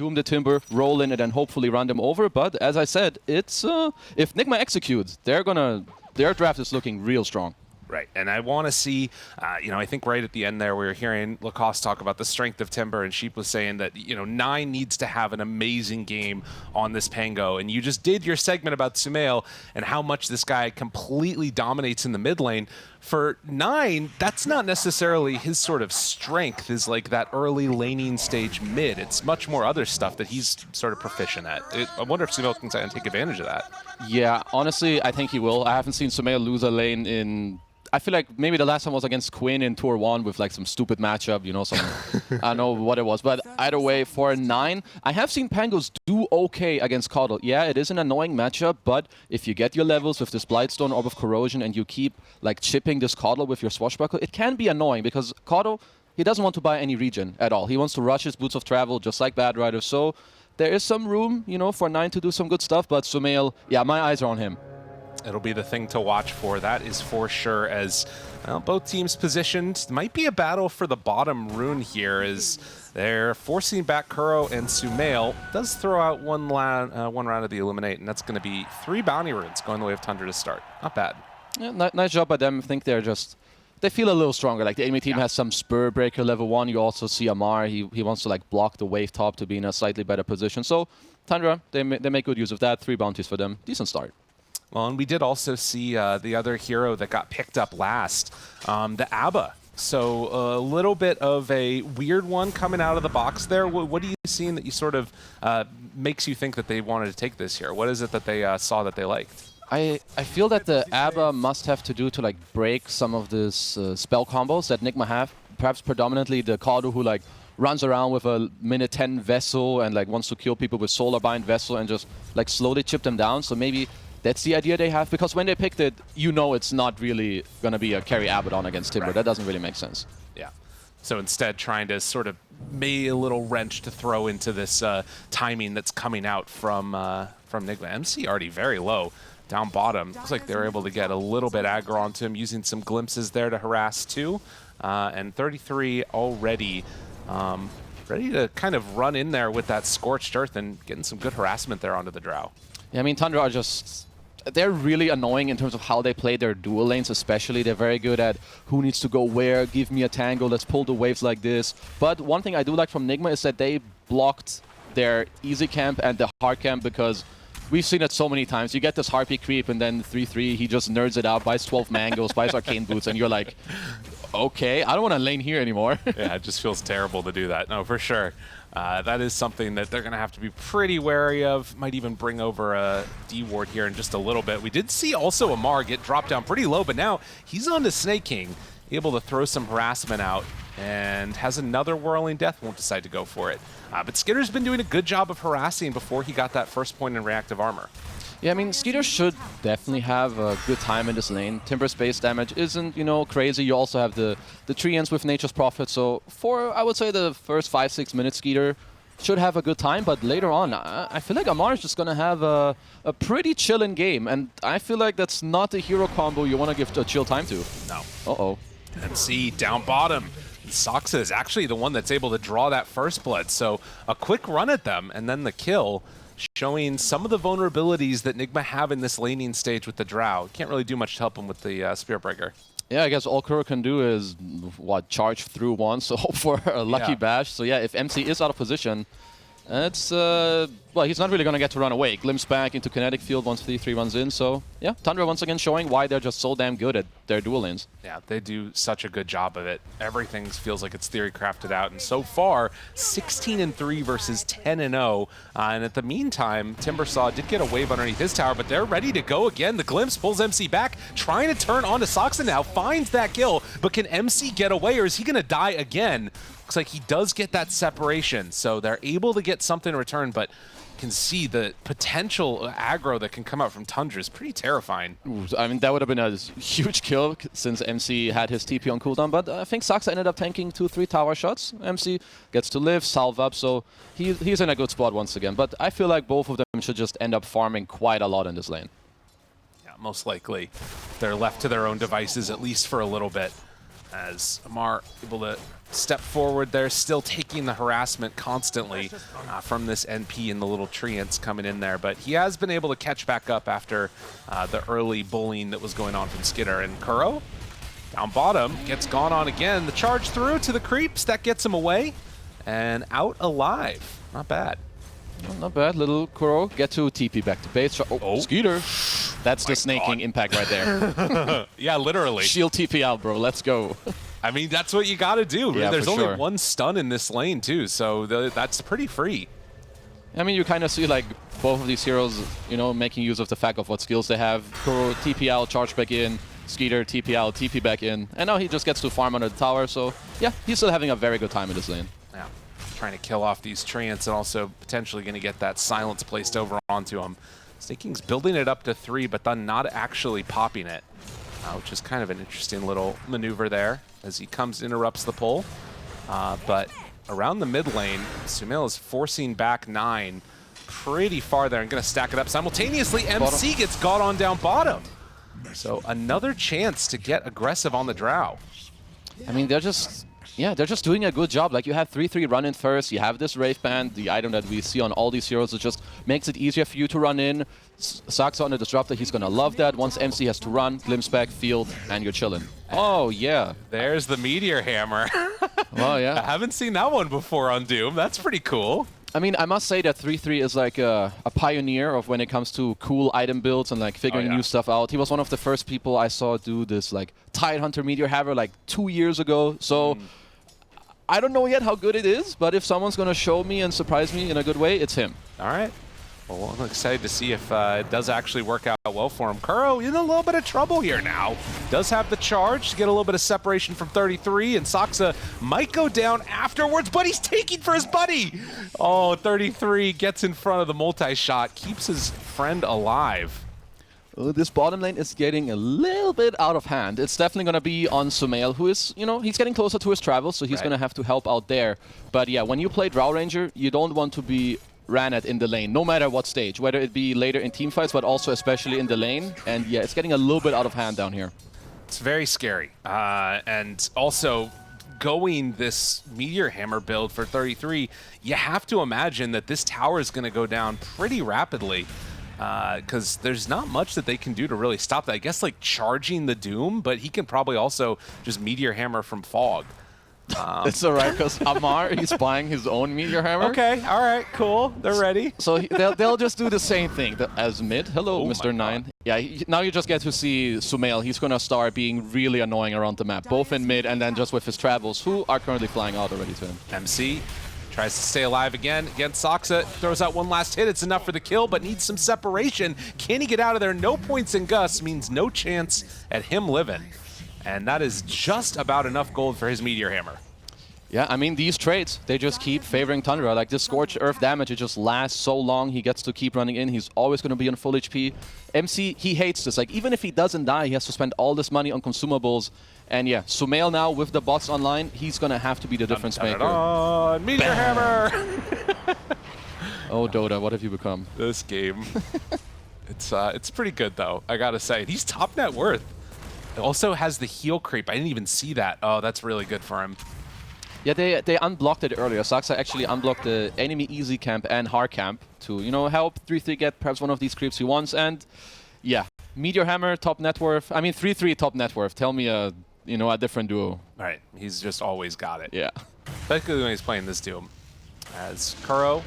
Doom the Timber, roll in, and then hopefully run them over. But as I said, it's if Nigma executes, their draft is looking real strong. Right, and I want to see, I think right at the end there we were hearing Lacoste talk about the strength of Timber, and Sheep was saying that, 9 needs to have an amazing game on this Pango, and you just did your segment about Sumail and how much this guy completely dominates in the mid lane. For 9, that's not necessarily his sort of strength, is like that early laning stage mid. It's much more other stuff that he's sort of proficient at. I wonder if Sumail can take advantage of that. Yeah, honestly, I think he will. I haven't seen Sumail lose a lane in... I feel like maybe the last time was against Quinn in Tour 1 with like some stupid matchup, I don't know what it was. But either way, for 9, I have seen Pangos do okay against Caudle. Yeah, it is an annoying matchup, but if you get your levels with this Blightstone Orb of Corrosion and you keep like chipping this Caudle with your Swashbuckle, it can be annoying because Caudle, he doesn't want to buy any regen at all. He wants to rush his Boots of Travel just like Bad Rider. So there is some room, for 9 to do some good stuff, but Sumail, yeah, my eyes are on him. It'll be the thing to watch for. That is for sure, as both teams positioned. Might be a battle for the bottom rune here as they're forcing back Kuro and Sumail. Does throw out one round of the Illuminate, and that's going to be 3 bounty runes going the way of Tundra to start. Not bad. Yeah, nice job by them. I think they feel a little stronger. Like the enemy team has some Spur Breaker level 1. You also see Amar. He wants to like block the wave top to be in a slightly better position. So Tundra, they make good use of that. 3 bounties for them. Decent start. Well, and we did also see the other hero that got picked up last, the Abba. So a little bit of a weird one coming out of the box there. What are you seeing that you sort of makes you think that they wanted to take this here? What is it that they saw that they liked? I feel that the Abba must have to do to like break some of these spell combos that Nigma have. Perhaps predominantly the Caudle who like runs around with a minute 10 Vessel and like wants to kill people with Solar Bind Vessel and just like slowly chip them down. So maybe that's the idea they have, because when they picked it, it's not really going to be a carry Abaddon against Timber. Right. That doesn't really make sense. Yeah. So instead, trying to sort of make a little wrench to throw into this timing that's coming out from Nigma. MC already very low down bottom. Looks like they were able to get a little bit aggro onto him, using some glimpses there to harass too. And 33 already ready to kind of run in there with that Scorched Earth and getting some good harassment there onto the Drow. Yeah, I mean, Tundra are just... They're really annoying in terms of how they play their dual lanes especially. They're very good at who needs to go where, give me a tango, let's pull the waves like this. But one thing I do like from Nigma is that they blocked their easy camp and the hard camp, because we've seen it so many times. You get this Harpy creep and then 3-3, he just nerds it out, buys 12 mangoes, buys Arcane Boots, and you're like, okay, I don't want to lane here anymore. Yeah, it just feels terrible to do that. No, for sure. That is something that they're going to have to be pretty wary of. Might even bring over a D-Ward here in just a little bit. We did see also Amar get dropped down pretty low, but now he's on to Snake King, able to throw some harassment out, and has another Whirling Death, won't decide to go for it. But Skitter's been doing a good job of harassing before he got that first point in reactive armor. Yeah, I mean, Skeeter should definitely have a good time in this lane. Timber space damage isn't, crazy. You also have the Treants with Nature's Prophet. So for, I would say, the first 5-6 minutes, Skeeter should have a good time. But later on, I feel like Amar is just going to have a pretty chillin' game. And I feel like that's not the hero combo you want to give a chill time to. No. Uh-oh. MC down bottom. Soxa is actually the one that's able to draw that first blood. So a quick run at them and then the kill, showing some of the vulnerabilities that Nigma have in this laning stage with the Drow. Can't really do much to help him with the Spirit Breaker. Yeah, I guess all Kuro can do is, charge through once, so hope for a lucky bash. So yeah, if MC is out of position, it's, he's not really going to get to run away. Glimpse back into Kinetic Field once 3-3 runs in. So yeah, Tundra once again showing why they're just so damn good at their dual lanes. Yeah, they do such a good job of it. Everything feels like it's theory crafted out. And so far, 16-3 versus 10-0. And at the meantime, Timbersaw did get a wave underneath his tower, but they're ready to go again. The Glimpse pulls MC back, trying to turn onto Soxa now, finds that kill, but can MC get away, or is he going to die again? Looks like he does get that separation, so they're able to get something in return, but can see the potential aggro that can come out from Tundra is pretty terrifying. Ooh, I mean, that would have been a huge kill since MC had his TP on cooldown, but I think Soxa ended up tanking 2-3 tower shots. MC gets to live, salve up, so he's in a good spot once again. But I feel like both of them should just end up farming quite a lot in this lane. Yeah, most likely. They're left to their own devices, at least for a little bit. as Amar able to step forward there, still taking the harassment constantly from this NP and the little treants coming in there. But he has been able to catch back up after the early bullying that was going on from Skidder. And Kuro, down bottom, gets gone on again. The charge through to the creeps, that gets him away and out alive. Not bad. Well, not bad. Little Kuro get to TP back to base. Oh, Skeeter. That's the snaking impact right there. Yeah, literally. Shield TP out, bro. Let's go. I mean, that's what you got to do. Yeah, there's for only sure. one stun in this lane, too, so that's pretty free. I mean, you kind of see like both of these heroes, you know, making use of the fact of what skills they have. Kuro TP out, charge back in. Skeeter TP out, TP back in. And now he just gets to farm under the tower, so yeah, he's still having a very good time in this lane. Yeah, trying to kill off these treants and also potentially going to get that silence placed over onto him. Snaking's building it up to 3, but then not actually popping it, which is kind of an interesting little maneuver there as he comes, interrupts the pull. But around the mid lane, Sumail is forcing back 9 pretty far there and going to stack it up. Simultaneously, MC gets got on down bottom. So another chance to get aggressive on the Drow. I mean, they're just doing a good job. Like, you have 3-3 run in first, you have this Wraith Band, the item that we see on all these heroes. It just makes it easier for you to run in. Saxa on the Disruptor, he's gonna love that. Once MC has to run, glimpse back, field, and you're chilling. Oh, yeah. There's the Meteor Hammer. Well, yeah. I haven't seen that one before on Doom. That's pretty cool. I mean, I must say that 3-3 is like a pioneer of when it comes to cool item builds and like figuring new stuff out. He was one of the first people I saw do this like Tidehunter Meteor Hammer like 2 years ago. So I don't know yet how good it is, but if someone's going to show me and surprise me in a good way, it's him. All right. Well, I'm excited to see if it does actually work out well for him. Kuro in a little bit of trouble here now. Does have the charge to get a little bit of separation from 33, and Saxa might go down afterwards, but he's taking for his buddy. Oh, 33 gets in front of the multi-shot, keeps his friend alive. This bottom lane is getting a little bit out of hand. It's definitely going to be on Sumail, who is, you know, he's getting closer to his travels, so he's going to have to help out there. But yeah, when you play Drow Ranger, you don't want to be ran at in the lane, no matter what stage, whether it be later in team fights, but also especially in the lane. And yeah, it's getting a little bit out of hand down here. It's very scary. And also, going this Meteor Hammer build for 33, you have to imagine that this tower is going to go down pretty rapidly. Because there's not much that they can do to really stop that. I guess like charging the Doom, but he can probably also just Meteor Hammer from Fog. It's alright, because Amar, he's buying his own Meteor Hammer. Okay, alright, cool. They're ready. So they'll just do the same thing as mid. Hello, Mr. 9. Yeah, now you just get to see Sumail. He's going to start being really annoying around the map, both in mid and then just with his travels, who are currently flying out already to him. MC tries to stay alive again against Saxa. Throws out one last hit. It's enough for the kill, but needs some separation. Can he get out of there? No points in Gus means no chance at him living. And that is just about enough gold for his Meteor Hammer. Yeah, I mean, these trades, they just keep favoring Tundra. Like, this Scorched Earth damage, it just lasts so long. He gets to keep running in. He's always going to be on full HP. MC, he hates this. Like, even if he doesn't die, he has to spend all this money on consumables. And yeah, Sumail now with the bots online, he's going to have to be the difference maker. Meteor Hammer! Oh, Dota, what have you become? This game. It's pretty good, though, I gotta say. He's top net worth. It also has the heal creep. I didn't even see that. Oh, that's really good for him. Yeah, they unblocked it earlier. Saxa actually unblocked the enemy easy camp and hard camp to, you know, help 3-3 get perhaps one of these creeps he wants. And yeah, Meteor Hammer, top net worth. I mean, 3-3 top net worth. Tell me a different duo. All right, he's just always got it. Yeah. Especially when he's playing this Doom. As Kuro,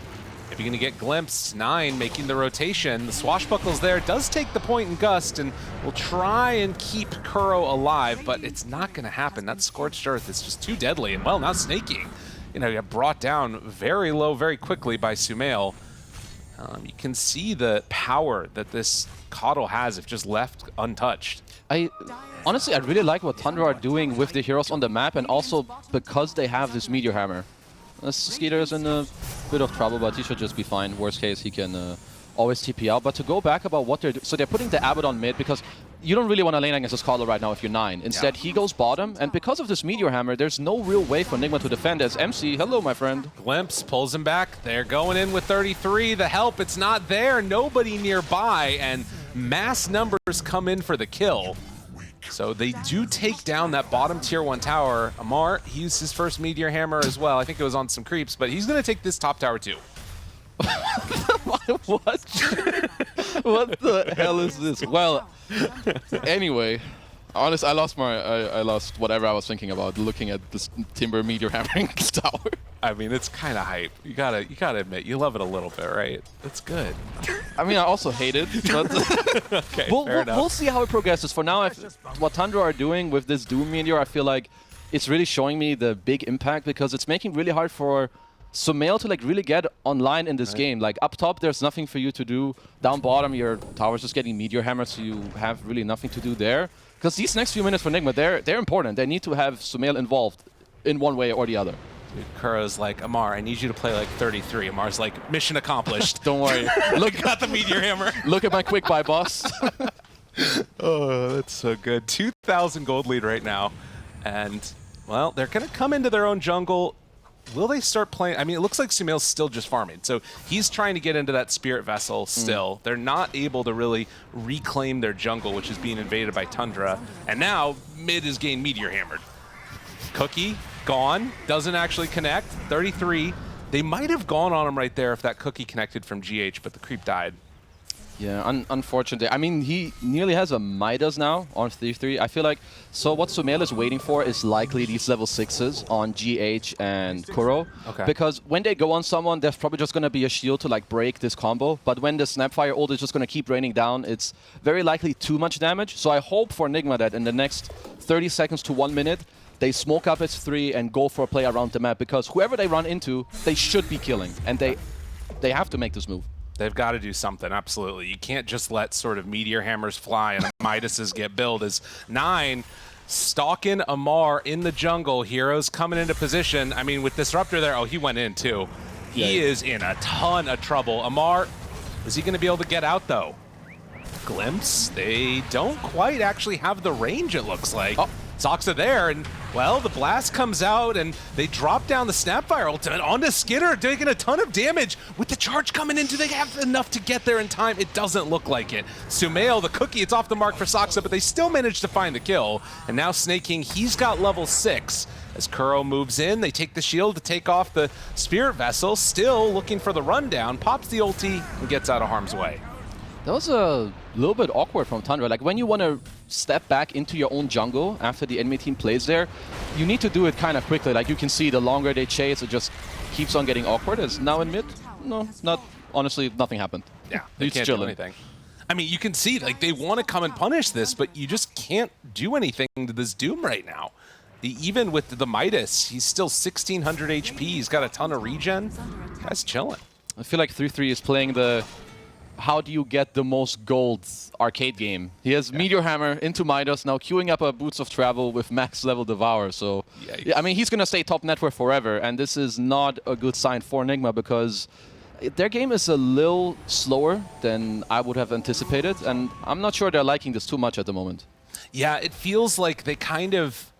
if you're going to get glimpsed, 9 making the rotation. The swashbuckles there does take the point in Gust and will try and keep Kuro alive, but it's not going to happen. That Scorched Earth is just too deadly. And well, now Snaking, you know, got brought down very low very quickly by Sumail. You can see the power that this Coddle has if just left untouched. Honestly, I really like what Tundra are doing with the heroes on the map, and also because they have this Meteor Hammer. Skeeter is in a bit of trouble, but he should just be fine. Worst case, he can always TP out. But to go back about what they're doing, so they're putting the Abbot on mid because you don't really want to lane against this Coddle right now if you're 9. Instead, he goes bottom, and because of this Meteor Hammer, there's no real way for Nigma to defend as MC. Hello, my friend. Glimpse pulls him back. They're going in with 33. The help, it's not there. Nobody nearby, and mass numbers come in for the kill. So they do take down that bottom tier 1 tower. Amar, he used his first Meteor Hammer as well. I think it was on some creeps, but he's going to take this top tower too. What? What the hell is this? Well, anyway, honest, I lost whatever I was thinking about looking at this Timber Meteor hammering tower. I mean, it's kind of hype. You gotta admit, you love it a little bit, right? It's good. I mean, I also hate it, but okay, we'll see how it progresses. For now, what Tundra are doing with this Doom Meteor, I feel like it's really showing me the big impact because it's making it really hard for Sumail to like really get online in this game. Like up top, there's nothing for you to do. Down bottom, your tower's just getting Meteor Hammered, so you have really nothing to do there. Because these next few minutes for Nigma, they're important. They need to have Sumail involved in one way or the other. Dude, Kuro's like, Amar, I need you to play like 33. Amar's like, mission accomplished. Don't worry. Look, got the Meteor Hammer. Look at my quick buy, boss. Oh, that's so good. 2,000 gold lead right now. And, well, they're going to come into their own jungle. Will they start playing? I mean, it looks like Sumail's still just farming. So he's trying to get into that Spirit Vessel still. They're not able to really reclaim their jungle, which is being invaded by Tundra. And now, mid is getting Meteor Hammered. Cookie, gone. Doesn't actually connect. 33. They might have gone on him right there if that Cookie connected from GH, but the creep died. Yeah, unfortunately. I mean, he nearly has a Midas now on 3-3. I feel like, so what Sumail is waiting for is likely these level 6s on GH and Kuro. Okay. Because when they go on someone, there's probably just going to be a shield to like break this combo. But when the Snapfire ult is just going to keep raining down, it's very likely too much damage. So I hope for Nigma that in the next 30 seconds to 1 minute, they smoke up S3 and go for a play around the map. Because whoever they run into, they should be killing. And they have to make this move. They've got to do something, absolutely. You can't just let sort of Meteor Hammers fly and Midases get built. As 9 stalking Amar in the jungle. Heroes coming into position. I mean, with Disruptor there, oh, he went in too. He is in a ton of trouble. Amar, is he going to be able to get out though? Glimpse, they don't quite actually have the range, it looks like. Oh. Zoxa there, and, well, the blast comes out, and they drop down the Snapfire ultimate onto Skidder, taking a ton of damage. With the charge coming in, do they have enough to get there in time? It doesn't look like it. Sumail, the Cookie, it's off the mark for Zoxa, but they still managed to find the kill. And now Snake King, he's got level 6. As Kuro moves in, they take the shield to take off the Spirit Vessel, still looking for the rundown, pops the ulti, and gets out of harm's way. That was a little bit awkward from Tundra. Like, when you want to step back into your own jungle after the enemy team plays there, you need to do it kind of quickly. Like, you can see the longer they chase, it just keeps on getting awkward. As now in mid, no, not honestly, nothing happened. Yeah, they can't do anything. I mean, you can see, like, they want to come and punish this, but you just can't do anything to this Doom right now. Even with the Midas, he's still 1,600 HP. He's got a ton of regen. Guy's chilling. I feel like 3-3 is playing the how do you get the most gold arcade game. He has Meteor Hammer into Midas, now queuing up a Boots of Travel with max level Devour. So, yeah, I mean, he's going to stay top network forever, and this is not a good sign for Nigma because their game is a little slower than I would have anticipated, and I'm not sure they're liking this too much at the moment. Yeah, it feels like they kind of,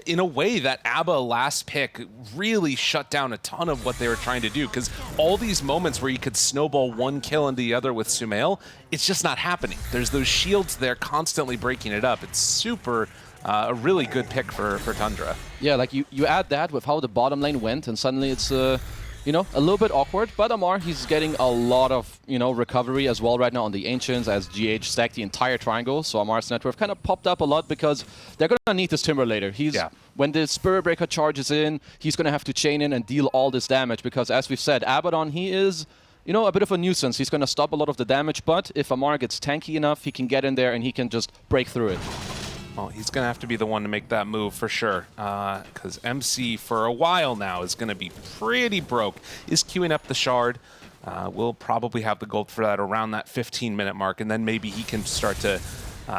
in a way, that ABBA last pick really shut down a ton of what they were trying to do, because all these moments where you could snowball one kill into the other with Sumail, it's just not happening. There's those shields there constantly breaking it up. It's super, a really good pick for Tundra. Yeah, like you add that with how the bottom lane went, and suddenly it's you know, a little bit awkward, but Amar, he's getting a lot of, you know, recovery as well right now on the Ancients as GH stacked the entire triangle. So Amar's net worth kind of popped up a lot because they're going to need this Timber later. When the Spirit Breaker charges in, he's going to have to chain in and deal all this damage because, as we've said, Abaddon, he is, you know, a bit of a nuisance. He's going to stop a lot of the damage, but if Amar gets tanky enough, he can get in there and he can just break through it. Well, he's going to have to be the one to make that move for sure, because MC for a while now is going to be pretty broke. Is queuing up the Shard. We'll probably have the gold for that around that 15-minute mark, and then maybe he can start to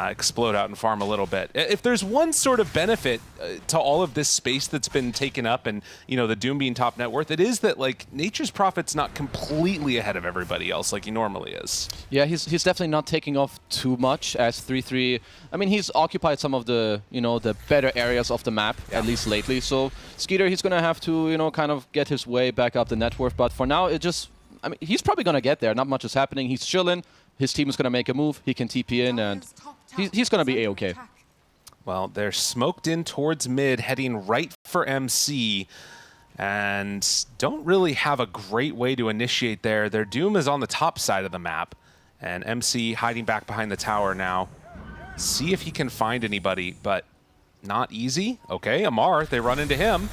explode out and farm a little bit. If there's one sort of benefit to all of this space that's been taken up and, you know, the Doom being top net worth, it is that, like, Nature's Prophet's not completely ahead of everybody else like he normally is. Yeah, he's definitely not taking off too much as 3-3. I mean, he's occupied some of the, you know, the better areas of the map, at least lately. So Skeeter, he's going to have to, you know, kind of get his way back up the net worth. But for now, it just, I mean, he's probably going to get there. Not much is happening. He's chilling. His team is going to make a move. He can TP in, and he's going to be A-okay. Well, they're smoked in towards mid, heading right for MC, and don't really have a great way to initiate there. Their doom is on the top side of the map, and MC hiding back behind the tower now. See if he can find anybody, but not easy. Okay, Amar, they run into him.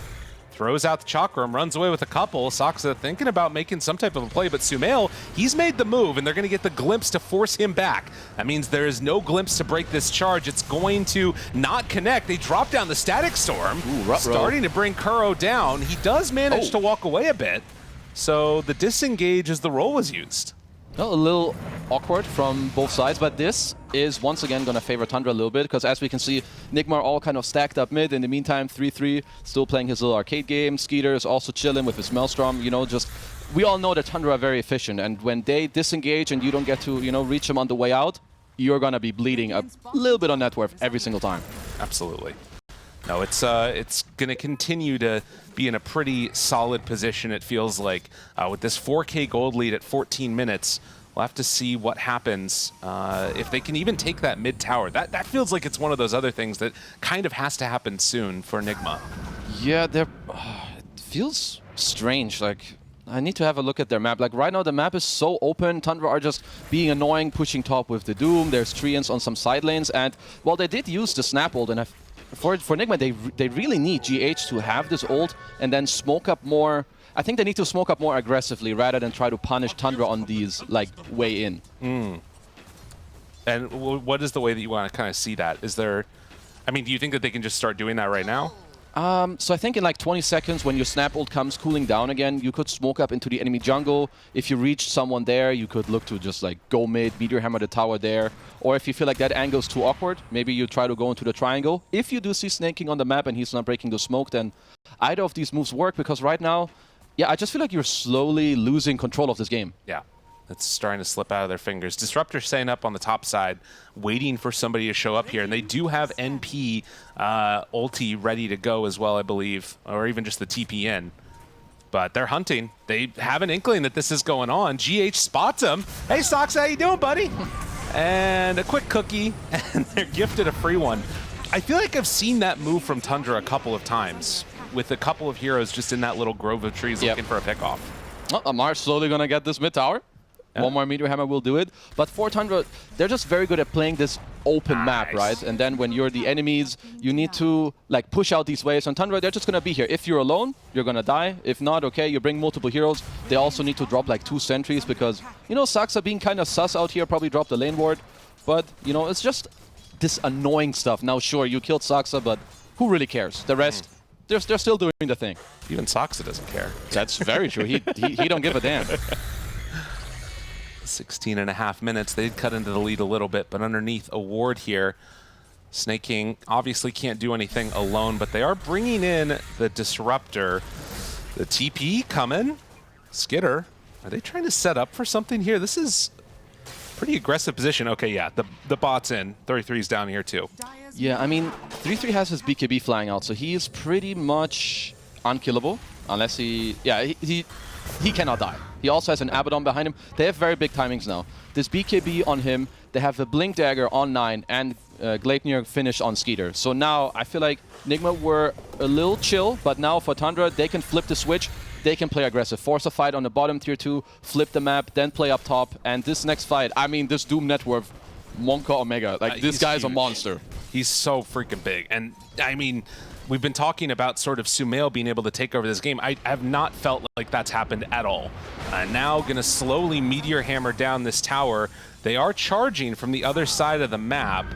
Throws out the Chakram, runs away with a couple. Saksa thinking about making some type of a play, but Sumail, he's made the move, and they're going to get the glimpse to force him back. That means there is no glimpse to break this charge. It's going to not connect. They drop down the Static Storm, starting to bring Kuro down. He does manage to walk away a bit, so the disengage as the roll was used. Well, a little awkward from both sides, but this is once again going to favor Tundra a little bit, because as we can see, Nigma all kind of stacked up mid. In the meantime, 3-3, still playing his little arcade game. Skeeter is also chilling with his Maelstrom. You know, just we all know that Tundra are very efficient, and when they disengage and you don't get to, you know, reach them on the way out, you're going to be bleeding a little bit on net worth every single time. Absolutely. No, it's going to continue to be in a pretty solid position, it feels like. With this 4K gold lead at 14 minutes, we'll have to see what happens. If they can even take that mid tower. That feels like it's one of those other things that kind of has to happen soon for Nigma. Yeah, it feels strange. Like, I need to have a look at their map. Like, right now the map is so open. Tundra are just being annoying, pushing top with the Doom. There's Treants on some side lanes. And, well, they did use the Snap ult, and for Nigma, they really need GH to have this ult and then smoke up more. I think they need to smoke up more aggressively rather than try to punish Tundra on these, like, way in. And what is the way that you want to kind of see that? Is there, I mean, do you think that they can just start doing that right now? So I think in like 20 seconds, when your snap ult comes cooling down again, you could smoke up into the enemy jungle. If you reach someone there, you could look to just like go mid, meteor hammer the tower there. Or if you feel like that angle is too awkward, maybe you try to go into the triangle. If you do see Snaking on the map and he's not breaking the smoke, then either of these moves work, because right now, yeah, I just feel like you're slowly losing control of this game. Yeah. It's starting to slip out of their fingers. Disruptor staying up on the top side, waiting for somebody to show up here. And they do have NP ulti ready to go as well, I believe, or even just the TP in. But they're hunting. They have an inkling that this is going on. GH spots him. Hey, Sox, how you doing, buddy? And a quick cookie, and they're gifted a free one. I feel like I've seen that move from Tundra a couple of times, with a couple of heroes just in that little grove of trees looking for a pickoff. Well, Amar's slowly going to get this mid tower. Yeah. One more meteor hammer will do it. But for Tundra, they're just very good at playing this open map, right? And then when you're the enemies, you need to like push out these waves. And Tundra, they're just going to be here. If you're alone, you're going to die. If not, okay, you bring multiple heroes. They also need to drop like 2 sentries because, you know, Saksa being kind of sus out here, probably dropped the lane ward. But, you know, it's just this annoying stuff. Now, sure, you killed Saksa, but who really cares? The rest, they're still doing the thing. Even Saksa doesn't care. That's very true. He don't give a damn. 16.5 minutes. They'd cut into the lead a little bit, but underneath a ward here. Snake King obviously can't do anything alone, but they are bringing in the Disruptor. The TP coming. Skitter. Are they trying to set up for something here? This is pretty aggressive position. Okay, yeah, the bot's in. 33's down here too. Yeah, I mean, 3-3 has his BKB flying out, so he is pretty much unkillable. Unless he cannot die. He also has an Abaddon behind him. They have very big timings now. This BKB on him, they have the Blink Dagger on 9 and Gleipnir finish on Skeeter. So now I feel like Nigma were a little chill, but now for Tundra, they can flip the switch. They can play aggressive. Force a fight on the bottom tier 2, flip the map, then play up top. And this next fight, I mean, this Doom net worth, Monka Omega. Like, this guy's huge. A monster. He's so freaking big. And, I mean, we've been talking about sort of Sumail being able to take over this game. I have not felt like that's happened at all. Now going to slowly meteor hammer down this tower. They are charging from the other side of the map.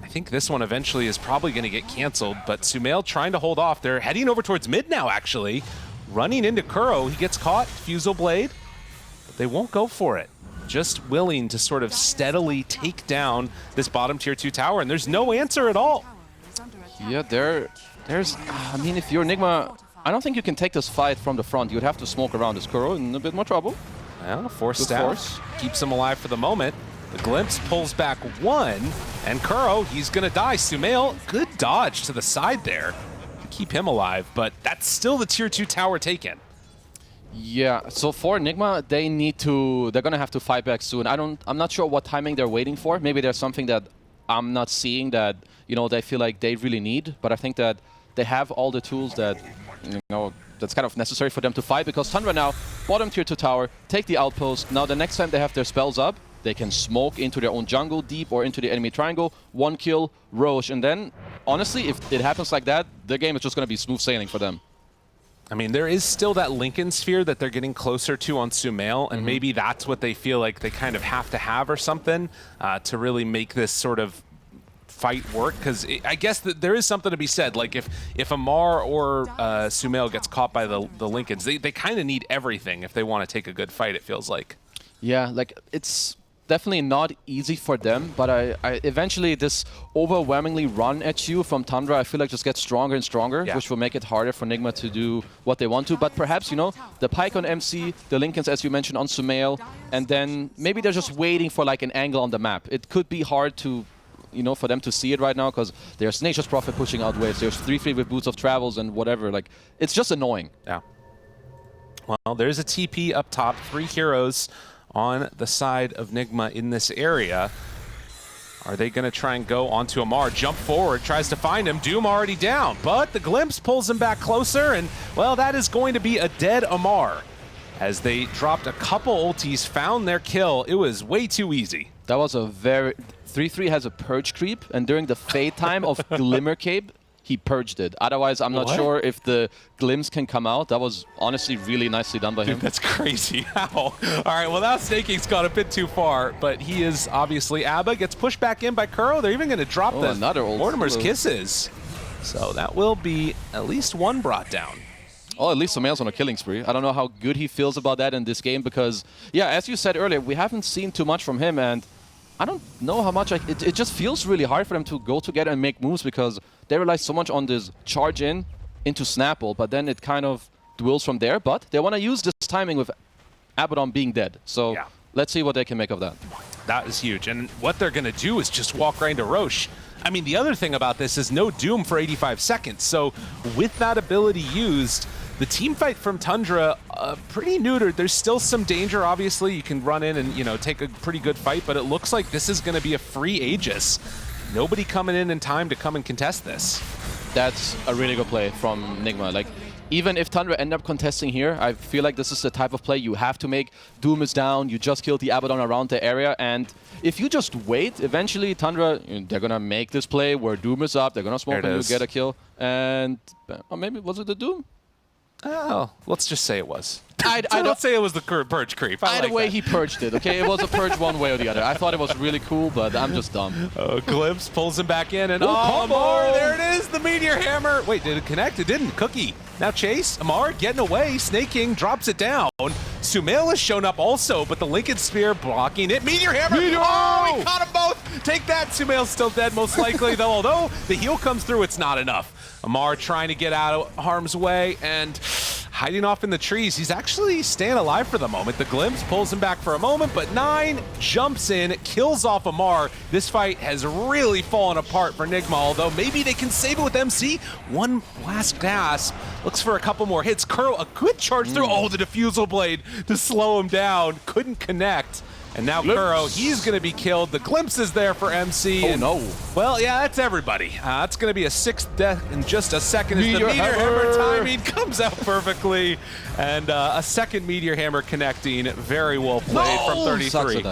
I think this one eventually is probably going to get canceled, but Sumail trying to hold off. They're heading over towards mid now, actually. Running into Kuro. He gets caught. Fusel Blade. But they won't go for it. Just willing to sort of steadily take down this bottom tier 2 tower, and there's no answer at all. Yeah, there's... I mean, if you're Nigma, I don't think you can take this fight from the front. You'd have to smoke around this Kuro in a bit more trouble. Well, force keeps him alive for the moment. The Glimpse pulls back 1, and Kuro, he's going to die. Sumail, good dodge to the side there to keep him alive, but that's still the tier 2 tower taken. Yeah, so for Nigma, they're going to have to fight back soon. I'm not sure what timing they're waiting for. Maybe there's something that I'm not seeing that, you know, they feel like they really need. But I think that they have all the tools that, you know, that's kind of necessary for them to fight, because Tundra now, bottom tier 2 tower, take the outpost. Now the next time they have their spells up, they can smoke into their own jungle deep or into the enemy triangle, 1 kill, Roche. And then, honestly, if it happens like that, the game is just going to be smooth sailing for them. I mean, there is still that Lincoln sphere that they're getting closer to on Sumail, and maybe that's what they feel like they kind of have to have or something to really make this sort of fight work, because I guess that there is something to be said. Like if Amar or Sumail gets caught by the Lincolns, they kind of need everything if they want to take a good fight, it feels like. Yeah, like it's definitely not easy for them, but I eventually this overwhelmingly run at you from Tundra, I feel like just gets stronger and stronger, which will make it harder for Nigma to do what they want to. But perhaps, you know, the Pike on MC, the Lincolns, as you mentioned, on Sumail, and then maybe they're just waiting for like an angle on the map. It could be hard to, you know, for them to see it right now, because there's Nature's Prophet pushing out waves, there's 3-3 with Boots of Travels and whatever. Like, it's just annoying. Yeah. Well, there's a TP up top, 3 heroes on the side of Nigma in this area. Are they going to try and go onto Amar? Jump forward, tries to find him. Doom already down, but the glimpse pulls him back closer, and, well, that is going to be a dead Amar. As they dropped a couple ultis, found their kill. It was way too easy. That was a very... 3-3 has a purge creep, and during the fade time of Glimmer Cape, he purged it. Otherwise, I'm not sure if the glimpse can come out. That was honestly really nicely done by him. Dude, that's crazy. How? All right, well, now Snaking's gone a bit too far, but he is obviously... Abba gets pushed back in by Kuro. They're even going to drop the Mortimer's Kisses. So that will be at least one brought down. Oh, at least Sumail's on a killing spree. I don't know how good he feels about that in this game, because, yeah, as you said earlier, we haven't seen too much from him, and I don't know how much. It just feels really hard for them to go together and make moves, because they rely so much on this charge in into Snapple, but then it kind of dwells from there. But they want to use this timing with Abaddon being dead. So let's see what they can make of that. That is huge. And what they're going to do is just walk right into Roche. I mean, the other thing about this is no Doom for 85 seconds. So with that ability used, the team fight from Tundra, pretty neutered. There's still some danger, obviously. You can run in and, you know, take a pretty good fight, but it looks like this is going to be a free Aegis. Nobody coming in time to come and contest this. That's a really good play from Nigma. Like, even if Tundra end up contesting here, I feel like this is the type of play you have to make. Doom is down, you just killed the Abaddon around the area, and if you just wait, eventually Tundra, they're going to make this play where Doom is up, they're going to smoke and you get a kill. And or maybe, was it the Doom? Oh, let's just say it was. I don't say it was the purge creep. Either way, he purged it, okay? It was a purge one way or the other. I thought it was really cool, but I'm just dumb. Glimpse pulls him back in, and Amar, there it is, the Meteor Hammer. Wait, did it connect? It didn't. Cookie. Now Chase, Amar getting away. Snake King drops it down. Sumail has shown up also, but the Lincoln Spear blocking it. Meteor Hammer. Oh, he caught them both. Take that. Sumail's still dead, most likely, though. Although the heal comes through, it's not enough. Amar trying to get out of harm's way and hiding off in the trees. He's actually staying alive for the moment. The glimpse pulls him back for a moment, but 9 jumps in, kills off Amar. This fight has really fallen apart for Nigma, although maybe they can save it with MC. One last gasp. Looks for a couple more hits. Kuro, a good charge through. Oh, the Diffusal Blade to slow him down. Couldn't connect. And now Kuro, he's going to be killed. The glimpse is there for MC. Oh, no. Well, yeah, that's everybody. That's going to be a 6th death in just a second. As the Meteor Hammer timing comes out perfectly. And a second Meteor Hammer connecting. Very well played from 33.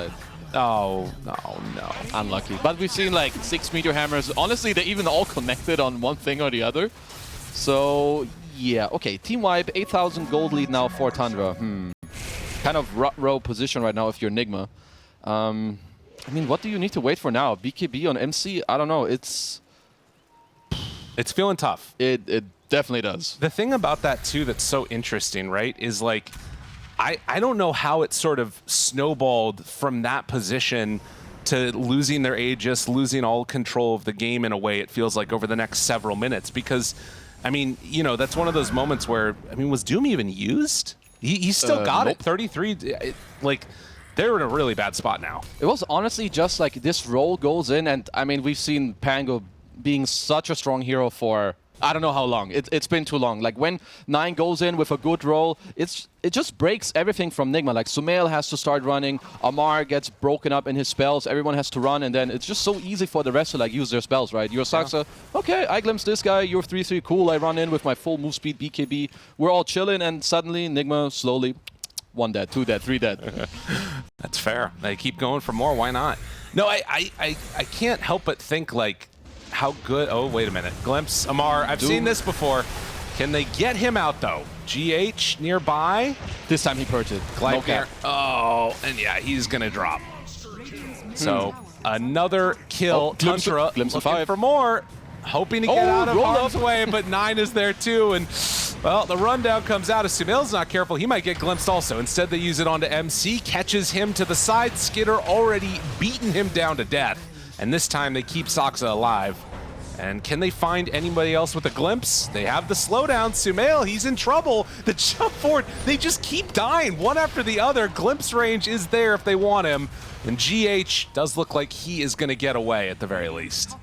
Oh, no. Unlucky. But we've seen like 6 Meteor Hammers. Honestly, they even all connected on one thing or the other. So, yeah. Okay, team wipe, 8,000 gold lead now for Tundra. Kind of row position right now if you're Nigma. I mean, what do you need to wait for now? BKB on MC? I don't know. It's feeling tough. It definitely does. The thing about that, too, that's so interesting, right, is like, I don't know how it sort of snowballed from that position to losing their Aegis, losing all control of the game in a way, it feels like, over the next several minutes. Because, I mean, you know, that's one of those moments where, I mean, was Doom even used? He still got it. 33, like, they're in a really bad spot now. It was honestly just like this roll goes in, and I mean, we've seen Pango being such a strong hero for I don't know how long. It's been too long. Like when 9 goes in with a good roll, it just breaks everything from Nigma. Like Sumail has to start running, Amar gets broken up in his spells, everyone has to run, and then it's just so easy for the rest to like use their spells, right? Your Saksa, okay, I glimpse this guy, you're 3-3, cool, I run in with my full move speed BKB. We're all chilling, and suddenly Nigma slowly 1 dead, 2 dead, 3 dead. That's fair. They keep going for more. Why not? No, I can't help but think like how good. Oh, wait a minute. Glimpse, Amar. I've seen this before. Can they get him out though? GH nearby. This time he purged it. Glide no oh, and yeah, he's gonna drop. So another kill. Tundra looking for more, hoping to get out of harm's way, but 9 is there too, and. Well, the rundown comes out. If Sumail's not careful, he might get glimpsed also. Instead, they use it onto MC, catches him to the side. Skidder already beaten him down to death. And this time, they keep Saksa alive. And can they find anybody else with a glimpse? They have the slowdown. Sumail, he's in trouble. The jump forward, they just keep dying one after the other. Glimpse range is there if they want him. And GH does look like he is going to get away at the very least.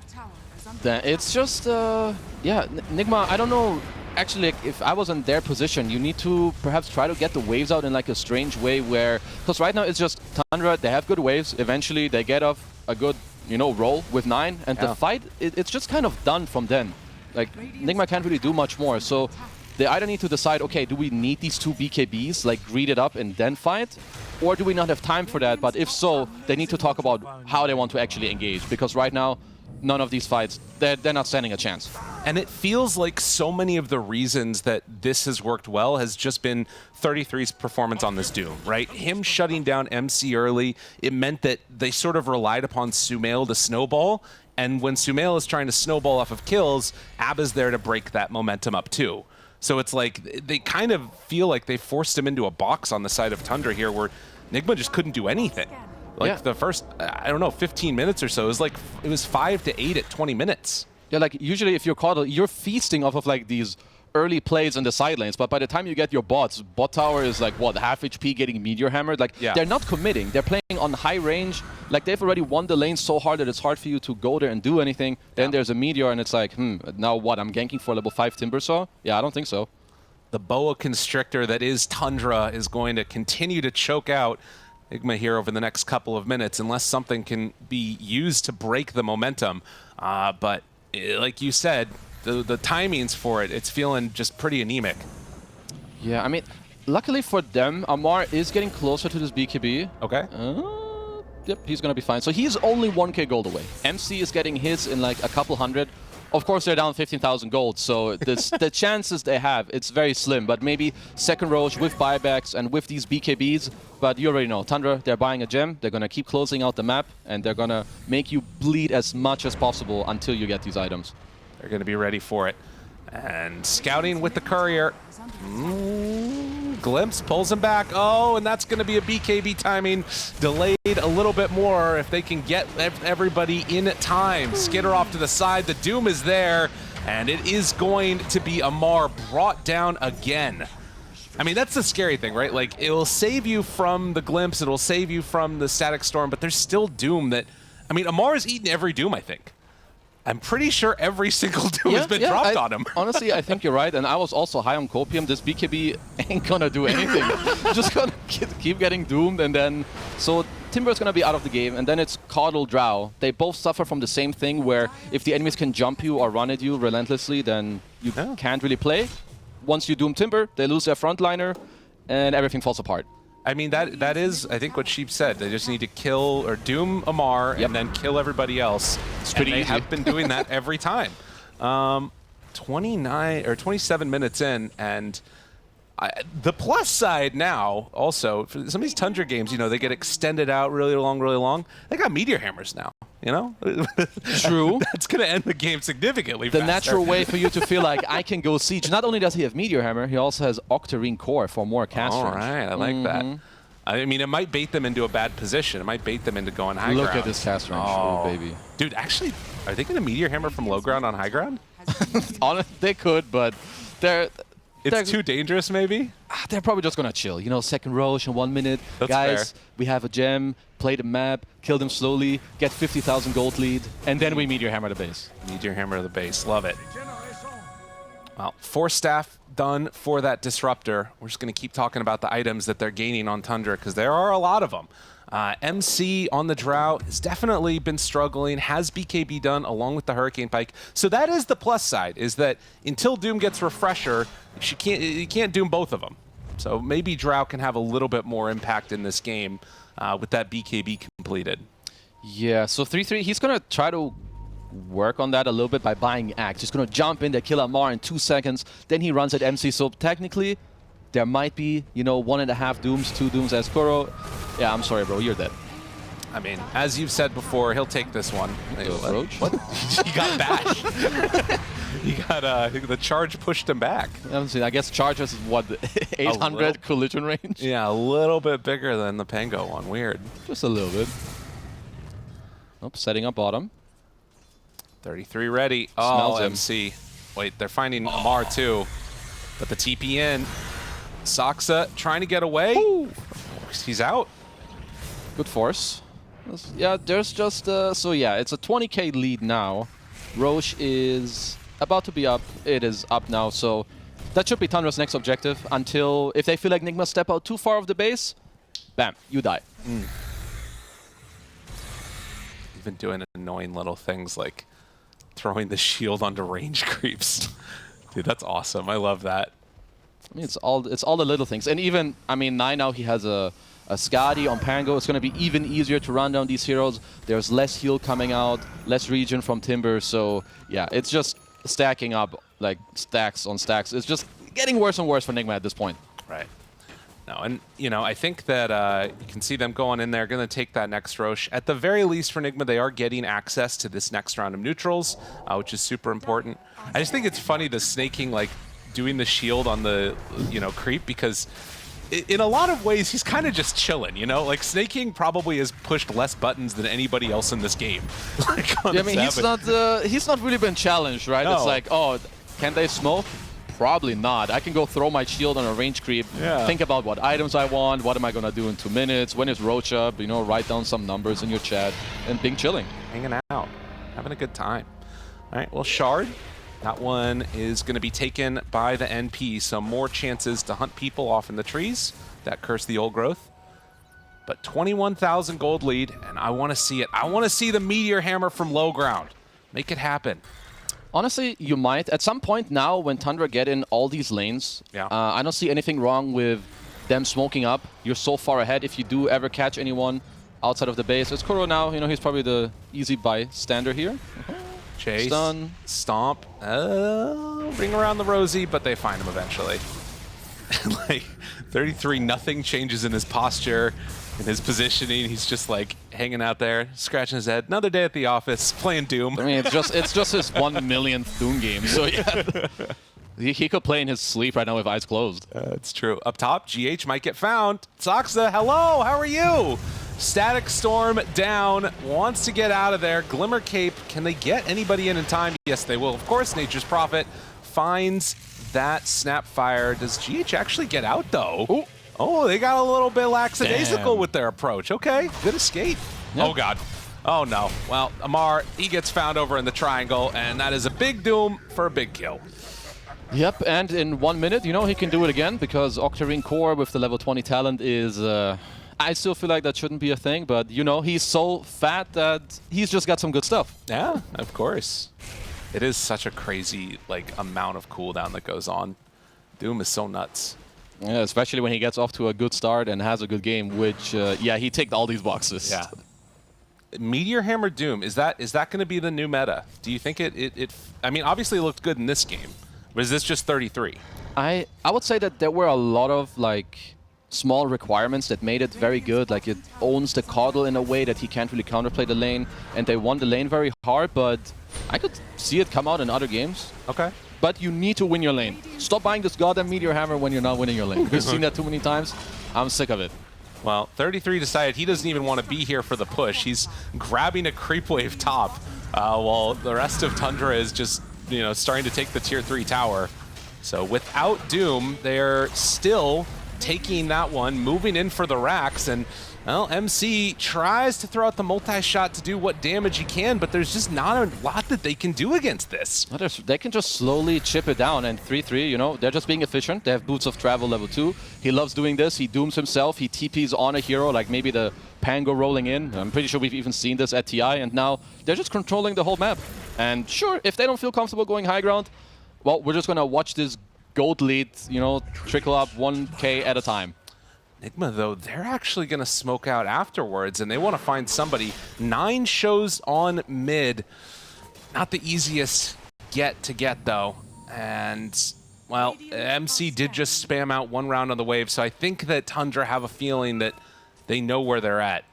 It's just, yeah, Nigma, I don't know. Actually, like, if I was in their position, you need to perhaps try to get the waves out in like a strange way where, because right now it's just Tundra, they have good waves, eventually they get off a good, you know, roll with 9, and the fight, it's just kind of done from then. Like, Nigma can't really do much more, so they either need to decide, okay, do we need these 2 BKBs, like greed it up and then fight, or do we not have time for that? But if so, they need to talk about how they want to actually engage, because right now, none of these fights, they're not standing a chance. And it feels like so many of the reasons that this has worked well has just been 33's performance on this Doom, right? Him shutting down MC early, it meant that they sort of relied upon Sumail to snowball, and when Sumail is trying to snowball off of kills, Abba's there to break that momentum up too. So it's like, they kind of feel like they forced him into a box on the side of Tundra here where Nigma just couldn't do anything. Like the first, I don't know, 15 minutes or so, it was 5 to 8 at 20 minutes. Yeah, like usually if you're caught, you're feasting off of like these early plays in the side lanes, but by the time you get your bots, bot tower is like, what, half HP getting meteor hammered? Like, they're not committing. They're playing on high range. Like, they've already won the lane so hard that it's hard for you to go there and do anything. Then there's a meteor, and it's like, now what, I'm ganking for level 5 Timbersaw? Yeah, I don't think so. The boa constrictor that is Tundra is going to continue to choke out Nigma here over the next couple of minutes, unless something can be used to break the momentum. But like you said, the timings for it, it's feeling just pretty anemic. Yeah, I mean, luckily for them, Amar is getting closer to this BKB. Okay. Yep, he's going to be fine. So he's only 1k gold away. MC is getting his in like a couple hundred. Of course, they're down 15,000 gold, so the chances they have, it's very slim. But maybe second Roche with buybacks and with these BKBs. But you already know, Tundra, they're buying a gem. They're going to keep closing out the map, and they're going to make you bleed as much as possible until you get these items. They're going to be ready for it. And scouting with the courier. Glimpse pulls him back. Oh, and that's going to be a BKB timing. Delayed a little bit more if they can get everybody in time. Skidder off to the side. The Doom is there. And it is going to be Amar brought down again. I mean, that's the scary thing, right? Like, it will save you from the Glimpse. It will save you from the Static Storm. But there's still Doom that... I mean, Amar has eaten every Doom, I think. I'm pretty sure every single Doom has been dropped on him. Honestly, I think you're right. And I was also high on Copium. This BKB ain't gonna do anything. Just gonna keep getting doomed. And then, so Timber's gonna be out of the game. And then it's Caudal Drow. They both suffer from the same thing where if the enemies can jump you or run at you relentlessly, then you can't really play. Once you doom Timber, they lose their frontliner and everything falls apart. I mean, that is, I think, what Sheep said. They just need to kill or doom Amar and then kill everybody else. It's pretty easy. They have been doing that every time. 29 or 27 minutes in, and the plus side now, also, for some of these Tundra games, you know, they get extended out really long. They got meteor hammers now, you know? True. That's going to end the game significantly The faster. natural way for you to feel like I can go siege. Not only does he have meteor hammer, he also has Octarine Core for more cast range. All right, I like that. I mean, it might bait them into a bad position. It might bait them into going high ground. Look at this cast range, baby. Dude, actually, are they going to meteor hammer from low ground on high ground? They could, but they're too dangerous, maybe? They're probably just going to chill. You know, second Roche in 1 minute. That's Guys, fair. we have a gem, play the map, kill them slowly, get 50,000 gold lead, and then we meteor hammer the base. Meteor hammer the base. Love it. Well, 4 staff done for that disruptor. We're just going to keep talking about the items that they're gaining on Tundra because there are a lot of them. MC on the Drow has definitely been struggling, has BKB done along with the Hurricane Pike. So that is the plus side, is that until Doom gets Refresher, you can't Doom both of them. So maybe Drow can have a little bit more impact in this game with that BKB completed. Yeah, so 3-3, he's going to try to work on that a little bit by buying Axe. He's going to jump in there, kill Amar in 2 seconds, then he runs at MC. So technically, there might be, 1.5 Dooms, 2 Dooms as Kuro. Yeah, I'm sorry, bro, you're dead. I mean, as you've said before, he'll take this one. What? He got bashed. He got the charge pushed him back. I guess charge is what, 800 collision range? Yeah, a little bit bigger than the Pango one. Weird. Just a little bit. Oh, setting up bottom. 33 ready. Smells him. MC. Wait, they're finding Amar too. But the TP in. Saksa trying to get away. Ooh. He's out. Good force. Yeah, there's just... so yeah, it's a 20k lead now. Roche is about to be up. It is up now, so that should be Tundra's next objective until... If they feel like Nigma step out too far of the base, bam, you die. You've been doing annoying little things like throwing the shield onto range creeps. Dude, that's awesome. I love that. I mean, it's all the little things. And even, I mean, now he has a Skadi on Pango. It's going to be even easier to run down these heroes. There's less heal coming out, less regen from Timber. So, yeah, it's just stacking up, like, stacks on stacks. It's just getting worse and worse for Nigma at this point. Right. No, and, I think that you can see them going in there, going to take that next Roche. At the very least for Nigma, they are getting access to this next round of neutrals, which is super important. I just think it's funny the snaking, like, doing the shield on the, creep, because in a lot of ways, he's kind of just chilling, Like, snaking probably has pushed less buttons than anybody else in this game. Like, yeah, I mean, he's not really been challenged, right? No. It's like, oh, can they smoke? Probably not. I can go throw my shield on a range creep, think about what items I want, what am I going to do in 2 minutes, when is Roach up, write down some numbers in your chat, and being chilling. Hanging out, having a good time. All right, well, Shard. That one is going to be taken by the NP, so more chances to hunt people off in the trees that curse the old growth. But 21,000 gold lead, and I want to see it. I want to see the Meteor Hammer from low ground. Make it happen. Honestly, you might. At some point now, when Tundra get in all these lanes, I don't see anything wrong with them smoking up. You're so far ahead. If you do ever catch anyone outside of the base, it's Kuro now. He's probably the easy bystander here. Chase, stun, stomp, ring around the rosy, but they find him eventually. Like 33, nothing changes in his posture, in his positioning. He's just like hanging out there, scratching his head. Another day at the office, playing Doom. I mean, it's just his 1 millionth Doom game. So yeah, he could play in his sleep right now with eyes closed. It's true. Up top, GH might get found. Saksa, hello, how are you? Static Storm down, wants to get out of there. Glimmer Cape, can they get anybody in time? Yes, they will. Of course, Nature's Prophet finds that Snapfire. Does GH actually get out, though? Ooh. Oh, they got a little bit lackadaisical with their approach. Okay, good escape. Yep. Oh, God. Oh, no. Well, Amar, he gets found over in the triangle, and that is a big Doom for a big kill. Yep, and in 1 minute, he can do it again, because Octarine Core with the level 20 talent is... I still feel like that shouldn't be a thing, but, he's so fat that he's just got some good stuff. Yeah, of course. It is such a crazy, amount of cooldown that goes on. Doom is so nuts. Yeah, especially when he gets off to a good start and has a good game, which, he ticked all these boxes. Yeah. Meteor Hammer Doom, is that going to be the new meta? Do you think it I mean, obviously it looked good in this game, but is this just 33? I would say that there were a lot of, small requirements that made it very good. Like, it owns the Caudal in a way that he can't really counterplay the lane, and they won the lane very hard, but I could see it come out in other games. Okay. But you need to win your lane. Stop buying this goddamn Meteor Hammer when you're not winning your lane. We've seen that too many times. I'm sick of it. Well, 33 decided he doesn't even want to be here for the push. He's grabbing a creep wave top, while the rest of Tundra is just, starting to take the tier 3 tower. So without Doom, they're still taking that one, moving in for the racks, and Well, MC tries to throw out the multi-shot to do what damage he can, but there's just not a lot that they can do against this. Well, they can just slowly chip it down, and 3-3, you know, they're just being efficient. They have Boots of Travel level 2. He loves doing this. He dooms himself. He TPs on a hero, like maybe the Pango rolling in. I'm pretty sure we've even seen this at TI, and now they're just controlling the whole map. And sure, if they don't feel comfortable going high ground, well, we're just going to watch this gold lead, you know, trickle up 1K at a time. Nigma, though, they're actually going to smoke out afterwards, and they want to find somebody. 9 shows on mid. Not the easiest to get, though. And, well, MC did just spam out 1 round on the wave, so I think that Tundra have a feeling that they know where they're at.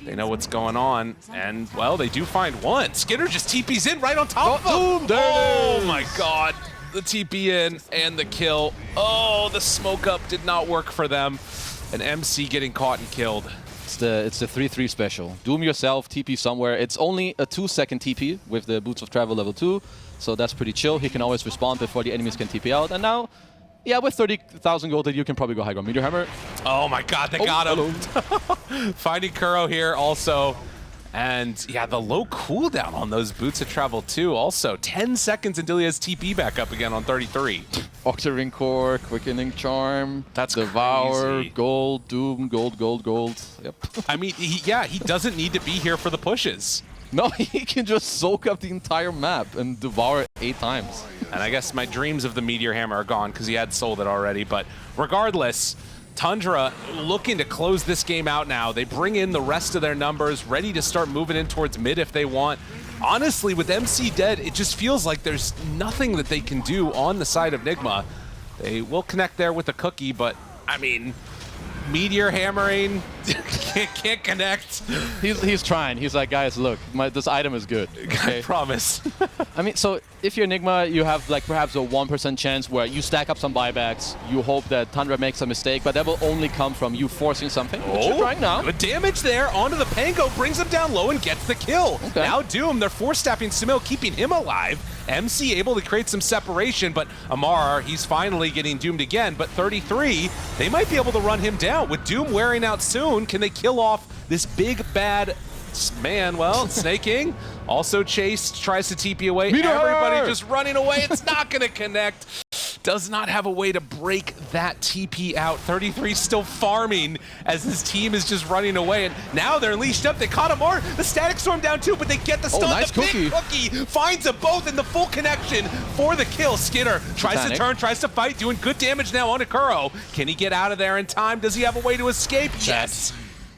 They know what's going on, and, well, they do find one. Skinner just TP's in right on top of him. Oh, my God. The TP in and the kill. Oh, the smoke up did not work for them. And MC getting caught and killed. It's the 3-3 special. Doom yourself, TP somewhere. It's only a 2-second TP with the Boots of Travel level 2, so that's pretty chill. He can always respawn before the enemies can TP out. And now, yeah, with 30,000 gold, you can probably go high ground. Meteor Hammer. Oh my God, they got him. Finding Kuro here also. And yeah, the low cooldown on those Boots of Travel too. Also, 10 seconds until he has TP back up again on 33. Octarine Core, Quickening Charm, that's Devour, crazy. Gold, Doom, Gold. Yep. I mean, he doesn't need to be here for the pushes. No, he can just soak up the entire map and devour 8 times. And I guess my dreams of the Meteor Hammer are gone because he had sold it already. But regardless, Tundra looking to close this game out now. They bring in the rest of their numbers, ready to start moving in towards mid if they want. Honestly, with MC dead, it just feels like there's nothing that they can do on the side of Nigma. They will connect there with the cookie, but, I mean, Meteor hammering, can't connect. He's trying. He's like, guys, look, this item is good. Okay? I promise. I mean, so if you're Nigma, you have like perhaps a 1% chance where you stack up some buybacks. You hope that Tundra makes a mistake, but that will only come from you forcing something, which you're trying now. Good damage there onto the Pango, brings him down low and gets the kill. Okay. Now Doom, they're force-staffing Sumail, keeping him alive. MC able to create some separation, but Amar, he's finally getting doomed again, but 33, they might be able to run him down. With Doom wearing out soon, can they kill off this big bad man? Well, Snaking also chased, tries to TP away. Everybody just running away. It's not going to connect. Does not have a way to break that TP out. 33 still farming as his team is just running away. And now they're leashed up. They caught him more. The Static Storm down too, but they get the stun. Nice the big cookie finds them both in the full connection for the kill. Skinner tries to turn, tries to fight, doing good damage now on Kuro. Can he get out of there in time? Does he have a way to escape? Yes.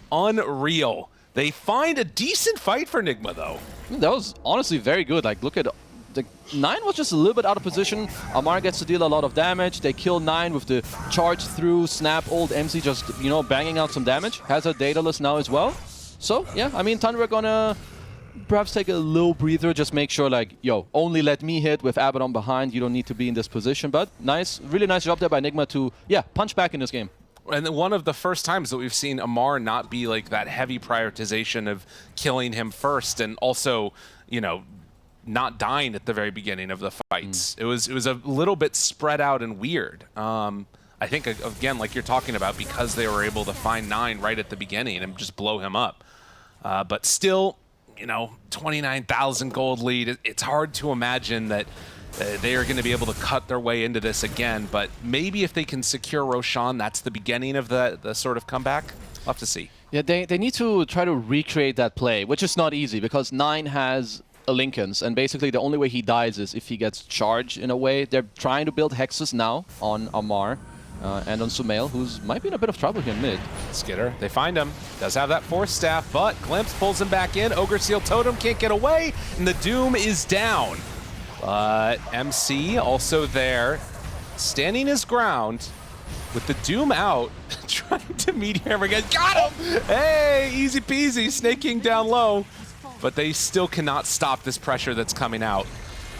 Unreal. They find a decent fight for Nigma, though. That was honestly very good. Like, look at the 9 was just a little bit out of position. Amar gets to deal a lot of damage. They kill 9 with the charge through snap ult. MC just, you know, banging out some damage. Has a Daedalus now as well. So, yeah, I mean, Tundra gonna perhaps take a little breather. Just make sure, like, yo, only let me hit with Abaddon behind. You don't need to be in this position. But nice, really nice job there by Nigma to, yeah, punch back in this game. And then one of the first times that we've seen Amar not be like that heavy prioritization of killing him first, and also, you know, not dying at the very beginning of the fights. It was a little bit spread out and weird. I think, again, like you're talking about, because they were able to find 9 right at the beginning and just blow him up. But still, you know, 29,000 gold lead. It's hard to imagine that they are going to be able to cut their way into this again, but maybe if they can secure Roshan, that's the beginning of the sort of comeback. We'll have to see. Yeah, they need to try to recreate that play, which is not easy because 9 has a Lincoln's, and basically the only way he dies is if he gets charged in a way. They're trying to build hexes now on Amar and on Sumail, who's might be in a bit of trouble here in mid. Skitter, they find him. Does have that force staff, but Glimpse pulls him back in. Ogre Seal Totem can't get away, and the Doom is down. But MC also there, standing his ground with the Doom out, trying to Meteor Hammer again. Got him! Hey, easy peasy, snaking down low. But they still cannot stop this pressure that's coming out.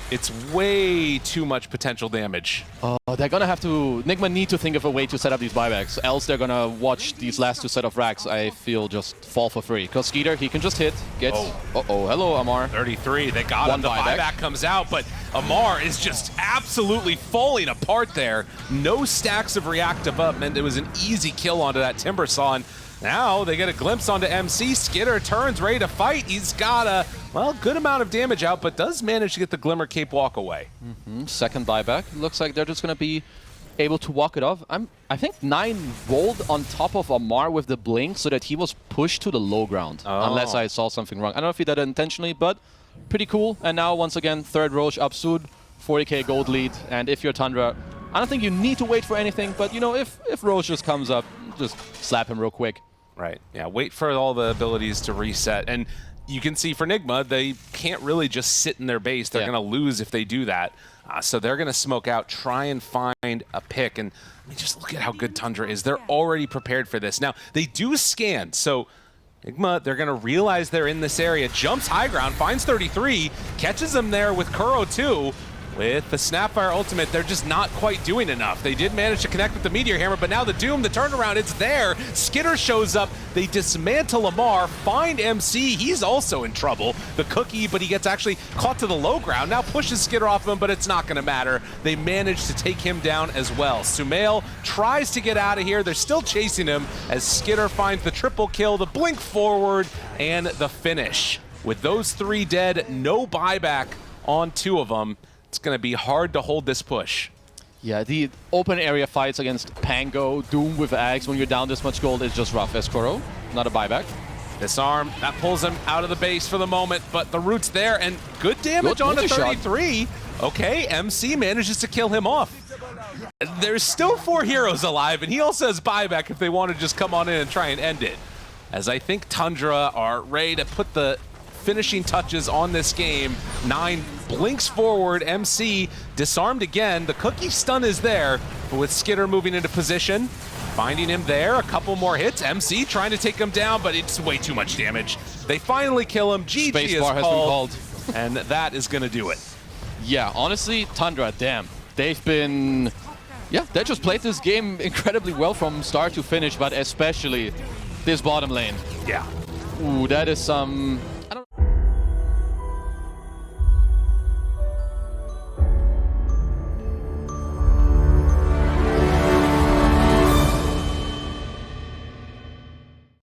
It's way too much potential damage. Oh, they're gonna have to... Nigma need to think of a way to set up these buybacks, else they're gonna watch these last 2 set of racks, I feel, just fall for free. Because Skeeter, he can just hit, gets... Uh-oh, hello, Amar. 33, they got him. The buyback comes out, but Amar is just absolutely falling apart there. No stacks of reactive up meant it was an easy kill onto that Timber Saw, and Now they get a glimpse onto MC. Skitter turns, ready to fight. He's got a, well, good amount of damage out, but does manage to get the Glimmer Cape walk away. Second buyback. Looks like they're just going to be able to walk it off. I think 9 rolled on top of Amar with the blink so that he was pushed to the low ground. Unless I saw something wrong. I don't know if he did it intentionally, but pretty cool. And now, once again, third Roche up soon. 40k gold lead. And if you're Tundra, I don't think you need to wait for anything, but you know, if Roche just comes up, just slap him real quick. Right, yeah, wait for all the abilities to reset. And you can see for Nigma, they can't really just sit in their base. They're going to lose if they do that. So they're going to smoke out, try and find a pick. And I mean, just look at how good Tundra is. They're already prepared for this. Now, they do scan, so Nigma, they're going to realize they're in this area. Jumps high ground, finds 33, catches them there with Kuro too. With the Snapfire ultimate, they're just not quite doing enough. They did manage to connect with the Meteor Hammer, but now the Doom, the turnaround, it's there. Skitter shows up. They dismantle Lamar, find MC. He's also in trouble. The Cookie, but he gets actually caught to the low ground. Now pushes Skitter off of him, but it's not going to matter. They manage to take him down as well. Sumail tries to get out of here. They're still chasing him as Skitter finds the triple kill, the blink forward, and the finish. With those 3 dead, no buyback on 2 of them. It's going to be hard to hold this push. Yeah, the open area fights against Pango, Doom with Axe, when you're down this much gold is just rough. Escoro, not a buyback. Disarm, that pulls him out of the base for the moment, but the root's there, and good damage on the 33. Okay, MC manages to kill him off. There's still 4 heroes alive, and he also has buyback if they want to just come on in and try and end it. As I think Tundra are ready to put the finishing touches on this game. 9 blinks forward, MC disarmed again. The Cookie stun is there, but with Skitter moving into position, finding him there, a couple more hits. MC trying to take him down, but it's way too much damage. They finally kill him. GG Space is bar has been called. And that is going to do it. Yeah, honestly, Tundra, damn. They've been... Yeah, they just played this game incredibly well from start to finish, but especially this bottom lane. Yeah. Ooh, that is some